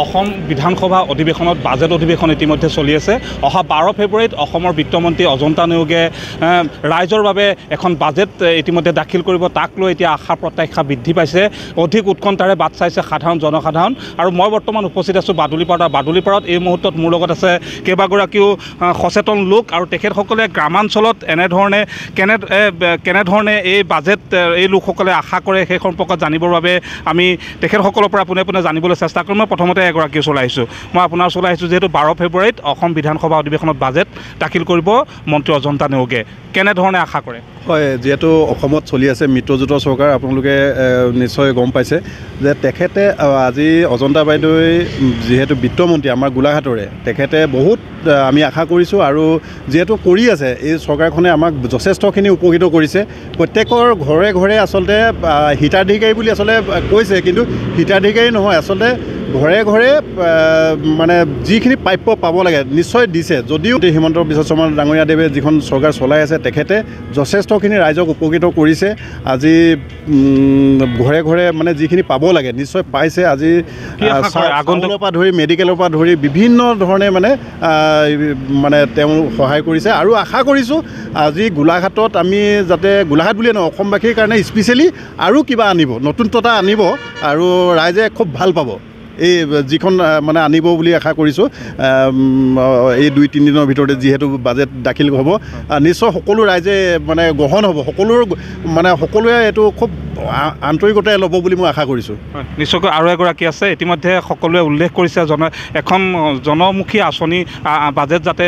অসম বিধানসভা অধিৱেশনত বাজেট অধিৱেশন ইতিমধ্যে চলি আছে। অহা 12 ফেব্ৰুৱাৰীত অসমৰ বিত্তমন্ত্ৰী অজন্তা নেওগে ৰাইজৰ বাবে এখন বাজেট ইতিমধ্যে দাখিল কৰিব। তাক লৈ এতিয়া আশা প্ৰত্যাশা বৃদ্ধি পাইছে। অধিক উৎকণ্ঠাৰে বাট চাইছে সাধাৰণ জনসাধাৰণ। আৰু মই বৰ্তমান উপস্থিত আছোঁ বাদুলিপাৰত। বাদুলিপাৰত এই মুহূৰ্তত মোৰ লগত আছে কেইবাগৰাকীও সচেতন লোক আৰু তেখেতসকলে গ্ৰামাঞ্চলত কেনেধৰণে এই বাজেট এই লোকসকলে আশা কৰে সেই সম্পৰ্কত জানিবৰ বাবে আমি তেখেতসকলৰ পৰা পোনে পোনে জানিবলৈ চেষ্টা কৰিম। মই প্ৰথমতে এগৰাকী ওচৰলৈ আহিছোঁ। মই আপোনাৰ ওচৰলৈ আহিছোঁ যিহেতু 12 ফেব্ৰুৱাৰীত অসম বিধানসভা অধিৱেশনত বাজেট দাখিল কৰিব মন্ত্ৰী অজন্তা নেওগে। কেনেধৰণে আশা কৰে? হয়, যিহেতু অসমত চলি আছে মিত্ৰজোঁটৰ চৰকাৰ, আপোনালোকে নিশ্চয় গম পাইছে যে তেখেতে আজি অজন্তা বাইদেৱে যিহেতু বিত্তমন্ত্ৰী আমাৰ গোলাঘাটৰে, তেখেতে বহুত আমি আশা কৰিছোঁ আৰু যিহেতু কৰি আছে এই চৰকাৰখনে আমাক যথেষ্টখিনি উপকৃত কৰিছে। প্ৰত্যেকৰ ঘৰে ঘৰে আচলতে হিতাধিকাৰী বুলি আচলতে কৈছে, কিন্তু হিতাধিকাৰী নহয়, আচলতে ঘৰে ঘৰে মানে যিখিনি প্ৰাপ্য পাব লাগে নিশ্চয় দিছে। যদিও হিমন্ত বিশ্ব শৰ্মা ডাঙৰীয়াদেৱে যিখন চৰকাৰ চলাই আছে তেখেতে যথেষ্টখিনি ৰাইজক উপকৃত কৰিছে। আজি ঘৰে ঘৰে মানে যিখিনি পাব লাগে নিশ্চয় পাইছে। আজি আগন্তুকৰ পৰা ধৰি মেডিকেলৰ পৰা ধৰি বিভিন্ন ধৰণে মানে তেওঁ সহায় কৰিছে আৰু আশা কৰিছোঁ আজি গোলাঘাটত আমি যাতে গোলাঘাট বুলিয়ে নহয় অসমবাসীৰ কাৰণে স্পেচিয়েলি আৰু কিবা আনিব, নতুনত্বতা আনিব আৰু ৰাইজে খুব ভাল পাব। এই যিখন মানে আনিব বুলি আশা কৰিছোঁ। এই 2-3 দিনৰ ভিতৰতে যিহেতু বাজেট দাখিল হ'ব, নিশ্চয় সকলো ৰাইজে মানে গ্ৰহণ হ'ব, সকলোৱে এইটো খুব আন্তৰিকতাৰে ল'ব বুলি মই আশা কৰিছোঁ। নিশ্চয়কৈ আৰু এগৰাকী আছে। ইতিমধ্যে সকলোৱে উল্লেখ কৰিছে এখন জনমুখী আঁচনি বাজেট যাতে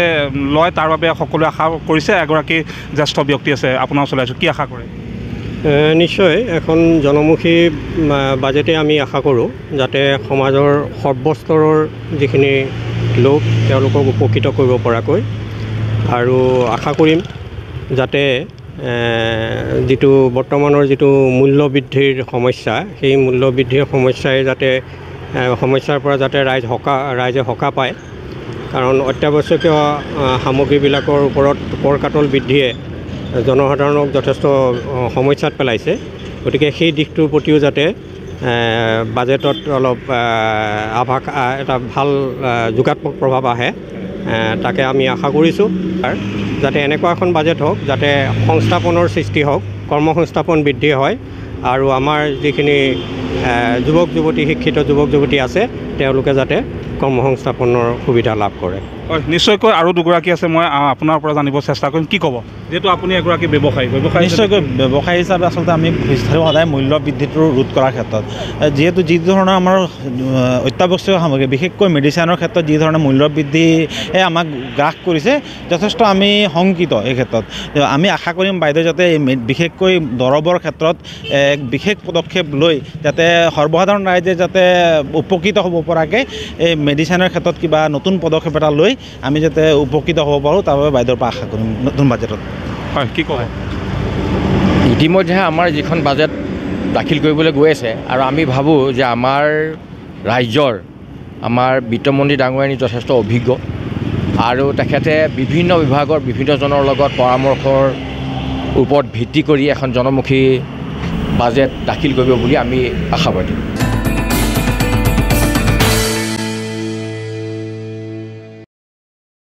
লয় তাৰ বাবে সকলোৱে আশা কৰিছে। এগৰাকী জ্যেষ্ঠ ব্যক্তি আছে, আপোনাৰ ওচৰলৈ আহিছোঁ। কি আশা কৰে? নিশ্চয় এখন জনমুখী বাজেটে আমি আশা কৰোঁ যাতে সমাজৰ সৰ্বস্তৰৰ যিখিনি লোক তেওঁলোকক উপকৃত কৰিব পৰাকৈ, আৰু আশা কৰিম যাতে যিটো বৰ্তমানৰ যিটো মূল্যবৃদ্ধিৰ সমস্যা, সেই মূল্যবৃদ্ধিৰ সমস্যাৰ পৰা যাতে ৰাইজে সকাহ পায়। কাৰণ অত্যাৱশ্যকীয় সামগ্ৰীবিলাকৰ ওপৰত কৰ কাটল বৃদ্ধিয়ে জনসাধাৰণক যথেষ্ট সমস্যাত পেলাইছে। গতিকে সেই দিশটোৰ প্ৰতিও যাতে বাজেটত অলপ এটা ভাল যোগাত্মক প্ৰভাৱ আহে তাকে আমি আশা কৰিছোঁ। যাতে এনেকুৱা এখন বাজেট হওক যাতে সংস্থাপনৰ সৃষ্টি হওক, কৰ্মসংস্থাপন বৃদ্ধি হয় আৰু আমাৰ যিখিনি শিক্ষিত যুৱক যুৱতী আছে তেওঁলোকে যাতে কৰ্মসংস্থাপনৰ সুবিধা লাভ কৰে। হয়, নিশ্চয়কৈ আৰু দুগৰাকী আছে। মই আপোনাৰ পৰা জানিব চেষ্টা কৰিম। কি ক'ব? যিহেতু আপুনি এগৰাকী ব্যৱসায়ী নিশ্চয়কৈ ব্যৱসায়ী হিচাপে আচলতে আমি বিচাৰোঁ সদায় মূল্য বৃদ্ধিটো ৰোধ কৰাৰ ক্ষেত্ৰত। যিহেতু যি ধৰণৰ আমাৰ অত্যাৱশ্যকীয় সামগ্ৰী, বিশেষকৈ মেডিচিনৰ ক্ষেত্ৰত যি ধৰণে মূল্য বৃদ্ধিয়ে আমাক গ্ৰাস কৰিছে, যথেষ্ট আমি শংকিত। এই ক্ষেত্ৰত আমি আশা কৰিম বাইদেউ যাতে বিশেষকৈ দৰৱৰ ক্ষেত্ৰত এক বিশেষ পদক্ষেপ লৈ যাতে সৰ্বসাধাৰণ ৰাইজে যাতে উপকৃত হ'ব পৰাকৈ এই মেডিচিনৰ ক্ষেত্ৰত কিবা নতুন পদক্ষেপ এটা লৈ আমি যাতে উপকৃত হ'ব পাৰোঁ তাৰ বাবে বাইদেউৰ পৰা আশা কৰিম নতুন বাজেটত। হয়, কি ক'ব? ইতিমধ্যে আমাৰ যিখন বাজেট দাখিল কৰিবলৈ গৈ আছে আৰু আমি ভাবোঁ যে আমাৰ ৰাজ্যৰ আমাৰ বিত্তমন্ত্ৰী ডাঙৰীয়ানী যথেষ্ট অভিজ্ঞ আৰু তেখেতে বিভিন্ন বিভাগৰ বিভিন্নজনৰ লগত পৰামৰ্শৰ ওপৰত ভিত্তি কৰি এখন জনমুখী বাজেট দাখিল কৰিব বুলি আমি আশাবাদী।